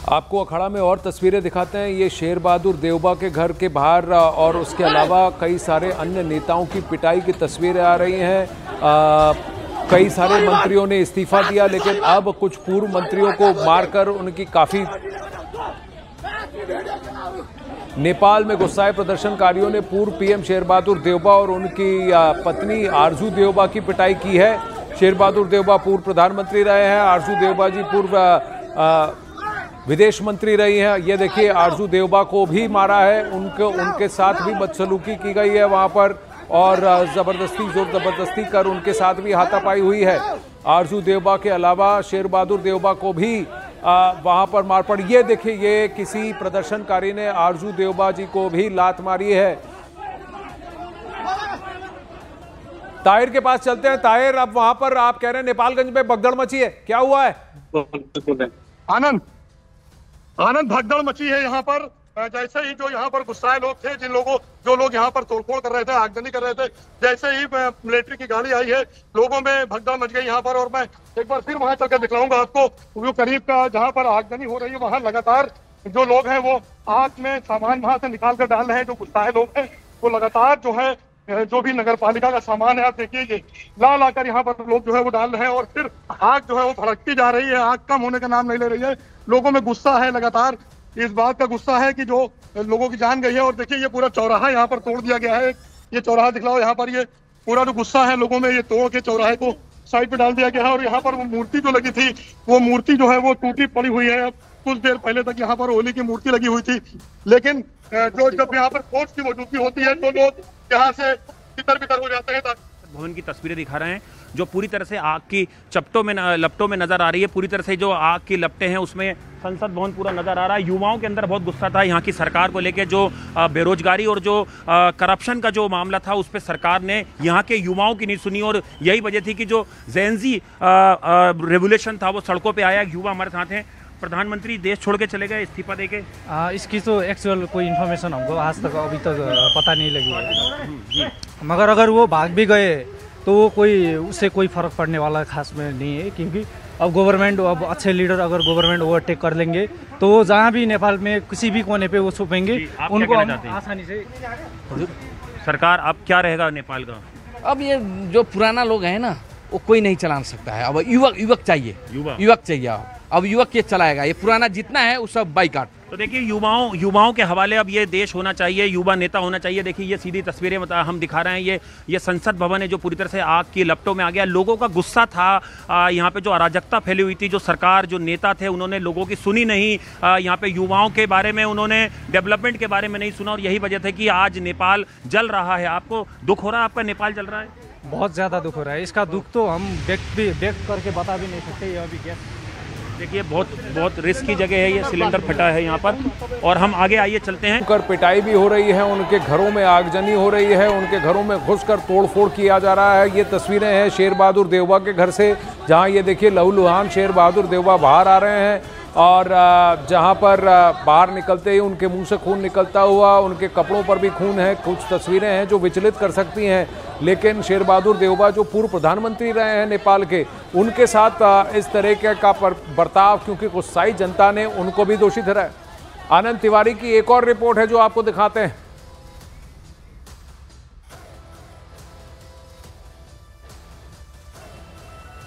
आपको अखाड़ा में और तस्वीरें दिखाते हैं। ये शेर बहादुर देवबा के घर के बाहर और उसके अलावा कई सारे अन्य नेताओं की पिटाई की तस्वीरें आ रही हैं। कई सारे मंत्रियों ने इस्तीफा दिया, लेकिन अब कुछ पूर्व मंत्रियों को मारकर उनकी काफी नेपाल में गुस्साए प्रदर्शनकारियों ने पूर्व पीएम शेर बहादुर देवबा और उनकी पत्नी आरजू देवबा की पिटाई की है। शेर बहादुर देवबा पूर्व प्रधानमंत्री रहे हैं, आरजू देवबा जी पूर्व विदेश मंत्री रही हैं। ये देखिए आरजू देवबा को भी मारा है, उनके साथ भी बदसलूकी की गई है वहां पर और जबरदस्ती जोर जबरदस्ती कर उनके साथ भी हाथापाई हुई है। आरजू देवबा के अलावा शेर बहादुर देवबा को भी वहां पर मार पड़ी। ये देखिए, ये किसी प्रदर्शनकारी ने आरजू देवबा जी को भी लात मारी है। ताहिर के पास चलते हैं। ताहिर, अब वहां पर आप कह रहे हैं नेपालगंज में भगदड़ मची है, क्या हुआ है? आनंद भगदड़ मची है यहाँ पर। जैसे ही जो यहाँ पर गुस्साए लोग थे, जो लोग यहाँ पर तोड़फोड़ कर रहे थे, आगजनी कर रहे थे, जैसे ही मिलिट्री की गाड़ी आई है, लोगों में भगदड़ मच गई यहाँ पर। और मैं एक बार फिर वहां चलकर दिखलाऊंगा आपको, वो करीब का जहाँ पर आगजनी हो रही है, वहां लगातार जो लोग हैं वो आग में सामान वहां से निकाल कर डाल रहे हैं। जो गुस्साए लोग हैं वो लगातार जो है, जो भी नगर पालिका का सामान है, आप देखिए ये ला लाकर यहाँ पर लोग जो है वो डाल रहे हैं और फिर आग जो है वो भड़कती जा रही है। आग कम होने का नाम नहीं ले रही है। लोगों में गुस्सा है, लगातार इस बात का गुस्सा है कि जो लोगों की जान गई है। और देखिए ये पूरा चौराहा यहाँ पर तोड़ दिया गया है। ये चौराहा दिखलाओ, यहाँ पर ये पूरा जो गुस्सा है लोगों में, ये तोड़ के चौराहे को साइड पे डाल दिया गया है। और यहाँ पर वो मूर्ति जो लगी थी, वो मूर्ति जो है वो टूटी पड़ी हुई है। कुछ देर पहले तक यहाँ पर होली की मूर्ति लगी हुई थी, लेकिन जब यहाँ पर फोर्स की मौजूदगी होती है तो लोग यहाँ से तितर बितर हो जाते हैं। भवन की तस्वीरें दिखा रहे हैं जो पूरी तरह से आग की लपटों में नजर आ रही है। पूरी तरह से जो आग की लपटें हैं उसमें संसद भवन पूरा नजर आ रहा है। युवाओं के अंदर बहुत गुस्सा था यहाँ की सरकार को लेकर। जो बेरोजगारी और जो करप्शन का जो मामला था उस पर सरकार ने यहाँ के युवाओं की नहीं सुनी और यही वजह थी कि जो जेनजी रेवोल्यूशन था वो सड़कों पर आया। युवा हमारे साथ हैं। प्रधानमंत्री देश छोड़ के चले गए इस्तीफा देके। इसकी तो एक्चुअल कोई इन्फॉर्मेशन हमको आज तक अभी तक पता नहीं लगी है, मगर अगर वो भाग भी गए तो उससे कोई फर्क पड़ने वाला खास में नहीं है, क्योंकि अब गवर्नमेंट, अब अच्छे लीडर अगर गवर्नमेंट ओवरटेक कर लेंगे तो वो जहाँ भी नेपाल में किसी भी कोने पे वो छुपेंगे, उनको आसानी से। सरकार अब क्या रहेगा नेपाल का? अब ये जो पुराना लोग हैं ना, वो कोई नहीं चला सकता है। अब युवक चाहिए, युवक चाहिए। अब युवक ये चलाएगा, ये पुराना जितना है वो सब बाइकाट। तो देखिए युवाओं के हवाले अब ये देश होना चाहिए, युवा नेता होना चाहिए। देखिए ये सीधी तस्वीरें हम दिखा रहे हैं। ये संसद भवन है जो पूरी तरह से आग की लपटों में आ गया। लोगों का गुस्सा था, यहाँ पे जो अराजकता फैली हुई थी, जो सरकार, जो नेता थे, उन्होंने लोगों की सुनी नहीं। यहाँ पे युवाओं के बारे में उन्होंने डेवलपमेंट के बारे में नहीं सुना और यही वजह थी कि आज नेपाल जल रहा है। आपको दुख हो रहा है? आपका नेपाल जल रहा है? बहुत ज़्यादा दुख हो रहा है। इसका दुख तो हम व्यक्त करके बता भी नहीं सकते। यह भी क्या, देखिए बहुत रिस्की जगह है, ये सिलेंडर फटा है यहाँ पर। और हम आगे आइए चलते हैं। कर पिटाई भी हो रही है, उनके घरों में आगजनी हो रही है, उनके घरों में घुसकर तोड़फोड़ किया जा रहा है। ये तस्वीरें हैं शेर बहादुर देवबा के घर से, जहां ये देखिए लहूलुहान शेर बहादुर देवबा बाहर आ रहे हैं और जहां पर बाहर निकलते ही उनके मुंह से खून निकलता हुआ, उनके कपड़ों पर भी खून है। कुछ तस्वीरें हैं जो विचलित कर सकती हैं, लेकिन शेर बहादुर देवबा जो पूर्व प्रधानमंत्री रहे हैं नेपाल के, उनके साथ इस तरह का बर्ताव, क्योंकि गुस्साई जनता ने उनको भी दोषी ठहराया। आनंद तिवारी की एक और रिपोर्ट है जो आपको दिखाते हैं।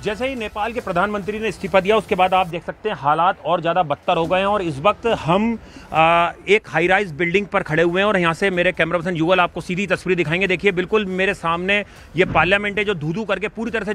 जैसे ही नेपाल के प्रधानमंत्री ने इस्तीफा दिया उसके बाद आप देख सकते हैं हालात और ज़्यादा बदतर हो गए हैं। और इस वक्त हम एक हाई राइज बिल्डिंग पर खड़े हुए हैं और यहाँ से मेरे कैमरा पर्सन युगल आपको सीधी तस्वीर दिखाएंगे। देखिए बिल्कुल मेरे सामने ये पार्लियामेंट है जो धू करके पूरी तरह से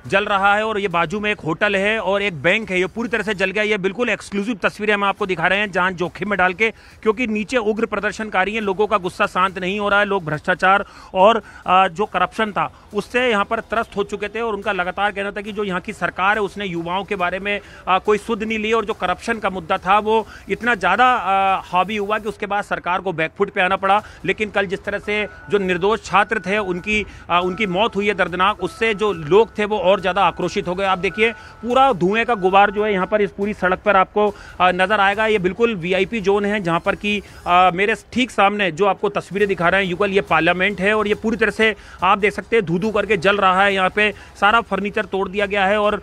जल रहा है और ये बाजू में एक होटल है और एक बैंक है, ये पूरी तरह से जल गया। ये बिल्कुल एक्सक्लूसिव तस्वीरें हम आपको दिखा रहे हैं जान जोखिम में डाल के, क्योंकि नीचे उग्र प्रदर्शनकारी हैं। लोगों का गुस्सा शांत नहीं हो रहा है। लोग भ्रष्टाचार और जो करप्शन था उससे यहाँ पर त्रस्त हो चुके थे और उनका लगातार कहना था कि जो यहाँ की सरकार है उसने युवाओं के बारे में कोई सुध नहीं ली और जो करप्शन का मुद्दा था वो इतना ज़्यादा हावी हुआ कि उसके बाद सरकार को बैकफुट पे आना पड़ा। लेकिन कल जिस तरह से जो निर्दोष छात्र थे उनकी मौत हुई है दर्दनाक, उससे जो लोग थे वो और ज़्यादा आक्रोशित हो गए। आप देखिए पूरा धुएं का गुबार जो है यहाँ पर इस पूरी सड़क पर आपको नज़र आएगा। ये बिल्कुल VIP जोन है जहाँ पर कि मेरे ठीक सामने जो आपको तस्वीरें दिखा रहे हैं युगल, ये पार्लियामेंट है और ये पूरी तरह से आप देख सकते हैं धू करके जल रहा है। यहाँ पे सारा फर्नीचर तोड़ दिया दिया गया है। और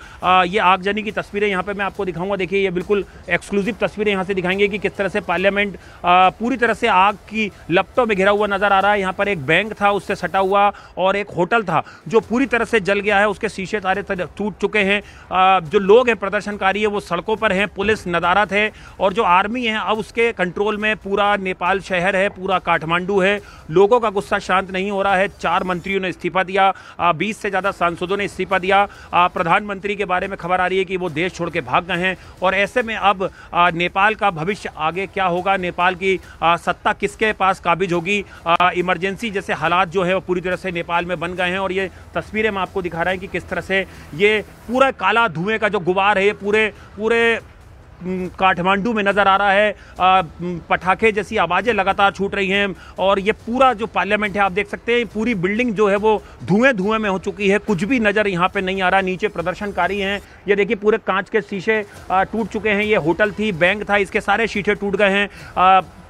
ये आगजनी की तस्वीरें यहाँ पे मैं आपको दिखाऊंगा। देखिए ये बिल्कुल एक्सक्लूसिव तस्वीरें यहाँ से दिखाएंगे कि किस तरह से पार्लियामेंट पूरी तरह से आग की लपटों में घिरा हुआ नजर आ रहा है। यहाँ पर एक बैंक था उससे सटा हुआ और एक होटल था जो पूरी तरह से जल गया है, उसके शीशे सारे टूट चुके हैं। जो लोग हैं प्रदर्शनकारी है वो सड़कों पर हैं, पुलिस नदारत है और जो आर्मी है अब उसके कंट्रोल में पूरा नेपाल शहर है, पूरा काठमांडू है। लोगों का गुस्सा शांत नहीं हो रहा है। 4 मंत्रियों ने इस्तीफा दिया, 20 से ज्यादा सांसदों ने इस्तीफा दिया। प्रधानमंत्री के बारे में खबर आ रही है कि वो देश छोड़ के भाग गए हैं। और ऐसे में अब नेपाल का भविष्य आगे क्या होगा, नेपाल की सत्ता किसके पास काबिज होगी। इमरजेंसी जैसे हालात जो है वो पूरी तरह से नेपाल में बन गए हैं। और ये तस्वीरें हम आपको दिखा रहे हैं कि किस तरह से ये पूरा काला धुएं का जो गुबार है पूरे काठमांडू में नजर आ रहा है। पटाखे जैसी आवाजें लगातार छूट रही हैं और ये पूरा जो पार्लियामेंट है आप देख सकते हैं पूरी बिल्डिंग जो है वो धुएं में हो चुकी है। कुछ भी नजर यहाँ पे नहीं आ रहा। नीचे प्रदर्शनकारी हैं, ये देखिए पूरे कांच के शीशे टूट चुके हैं। ये होटल थी, बैंक था, इसके सारे शीशे टूट गए हैं।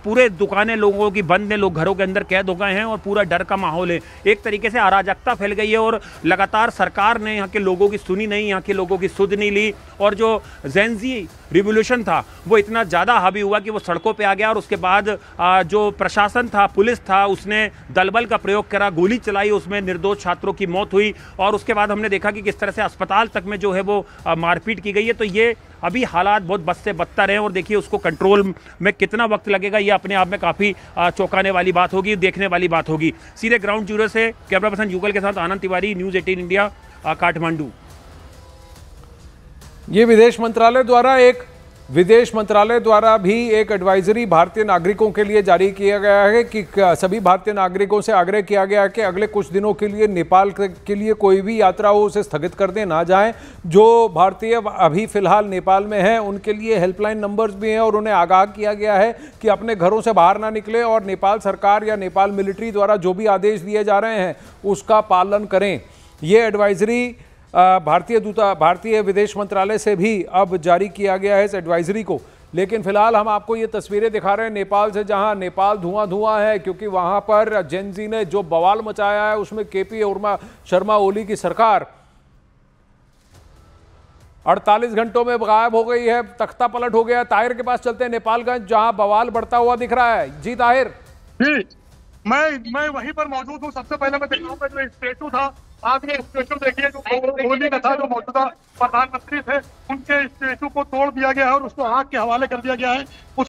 पूरे दुकानें लोगों की बंद हैं, लोग घरों के अंदर कैद हो गए हैं और पूरा डर का माहौल है। एक तरीके से अराजकता फैल गई है और लगातार सरकार ने यहाँ के लोगों की सुनी नहीं, यहाँ के लोगों की सुध नहीं ली। और जो जेनजी रिवोल्यूशन था वो इतना ज़्यादा हावी हुआ कि वो सड़कों पे आ गया। और उसके बाद जो प्रशासन था, पुलिस था, उसने दलबल का प्रयोग करा, गोली चलाई, उसमें निर्दोष छात्रों की मौत हुई। और उसके बाद हमने देखा कि किस तरह से अस्पताल तक में जो है वो मारपीट की गई है। तो ये अभी हालात बहुत बद से बदतर हैं और देखिए उसको कंट्रोल में कितना वक्त लगेगा ये अपने आप में काफ़ी चौंकाने वाली बात होगी, देखने वाली बात होगी। सीधे ग्राउंड जीरो से कैमरा पर्सन युगल के साथ आनंद तिवारी, न्यूज़ 18 इंडिया, काठमांडू। ये विदेश मंत्रालय द्वारा भी एक एडवाइजरी भारतीय नागरिकों के लिए जारी किया गया है कि सभी भारतीय नागरिकों से आग्रह किया गया है कि अगले कुछ दिनों के लिए नेपाल के लिए कोई भी यात्रा हो उसे स्थगित कर दें, ना जाएं। जो भारतीय अभी फिलहाल नेपाल में हैं उनके लिए हेल्पलाइन नंबर्स भी हैं और उन्हें आगाह किया गया है कि अपने घरों से बाहर ना निकले और नेपाल सरकार या नेपाल मिलिट्री द्वारा जो भी आदेश दिए जा रहे हैं उसका पालन करें। ये एडवाइजरी भारतीय विदेश मंत्रालय से भी अब जारी किया गया है इस एडवाइजरी को। लेकिन फिलहाल हम आपको ये तस्वीरें दिखा रहे हैं नेपाल से, जहां नेपाल धुआं है क्योंकि वहां पर जेनजी ने जो बवाल मचाया है उसमें केपी शर्मा ओली की सरकार 48 घंटों में गायब हो गई है, तख्ता पलट हो गया। ताहिर के पास चलते हैं नेपालगंज, जहां बवाल बढ़ता हुआ दिख रहा है। जी ताहिर। जी मैं वहीं पर मौजूद हूँ। सबसे पहले मैं दिखाऊंगा जो स्टेचू था, आप ये स्टेचू देखिए जो ओली का था, जो मौजूदा प्रधानमंत्री थे, उनके स्टेचू को तोड़ दिया गया है और उसको आग के हवाले कर दिया गया है।